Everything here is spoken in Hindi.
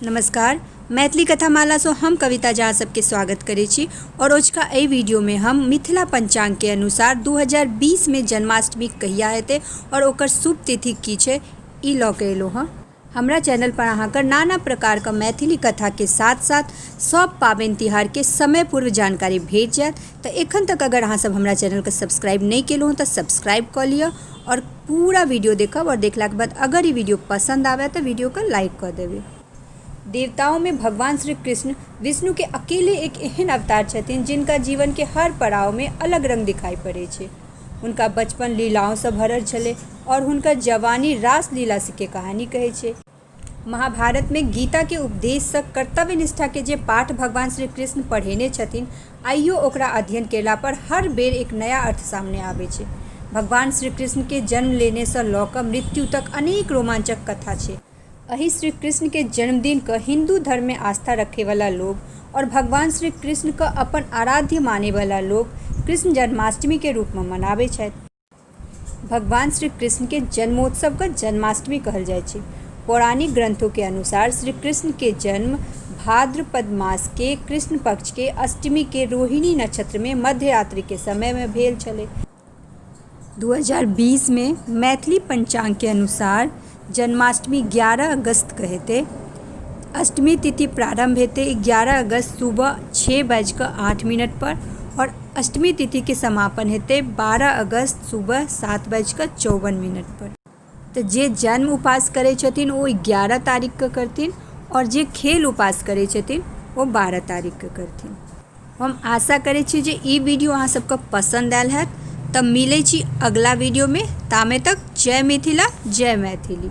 नमस्कार। मैथिली कथामाला से हम कविता झा सबके स्वागत करै छी और ओजका एहि वीडियो में हम मिथिला पंचांग के अनुसार 2020 में जन्माष्टमी कहिया हेतै और ओकर शुभ तिथि की छै ई लऽ के एलहुँ हँ। हमरा चैनल पर अहाँके नाना प्रकार का मैथिली कथा के साथ साथ सब पाबनि तिहार के समय पूर्व जानकारी भेट जायत। तो एखन तक अगर अहाँ सब हमरा चैनल के सब्सक्राइब नहीं केलहुँ हँ तो सब्सक्राइब कर लिअ और पूरा वीडियो देखब और देखला के बाद अगर ये वीडियो पसंद आवे तो वीडियो को लाइक कर देबै। देवताओं में भगवान श्री कृष्ण विष्णु के अकेले एक एहन अवतार छथिन जिनका जीवन के हर पड़ाव में अलग रंग दिखाई पड़े छे। उनका बचपन लीलाओं से भरल छले और उनका जवानी रास लीला के कहानी कहे छे। महाभारत में गीता के उपदेश से कर्तव्य निष्ठा के जे पाठ भगवान श्री कृष्ण पढ़ेने छथिन आइयो ओकरा अध्ययन केला पर हर बेर एक नया अर्थ सामने आवे छे। भगवान श्री कृष्ण के जन्म लेने से लऽ कऽ मृत्यु तक अनेक रोमांचक कथा छे। अही श्री कृष्ण के जन्मदिन का हिंदू धर्म में आस्था रखे वाला लोग और भगवान श्री कृष्ण का अपन आराध्य माने वाला लोग कृष्ण जन्माष्टमी के रूप में मनावे छथि। भगवान श्री कृष्ण के जन्मोत्सव का जन्माष्टमी कहल जाय छे। पौराणिक ग्रंथों के अनुसार श्री कृष्ण के जन्म भाद्रपद मास के कृष्ण पक्ष के अष्टमी के रोहिणी नक्षत्र में मध्य रात्रि के समय में भेल छले। 2020 में मैथिली पंचांग के अनुसार जन्माष्टमी 11 अगस्त के हेतै। अष्टमी तिथि प्रारंभ हेतै 11 अगस्त सुबह 6:08 पर और अष्टमी तिथि के समापन हेतै 12 अगस्त सुबह 7:54 पर। तो जे जन्म उपास करे छथिन वो 11 तारीख के करथिन और जे खेल उपास करे छथिन वो 12 तारीख के करथिन। हम आशा करे छी जे ई वीडियो अहाँ सबके पसंद आयल हैत। तब मिलै छी अगला वीडियो में। तामे तक जय मिथिला जय मैथिली।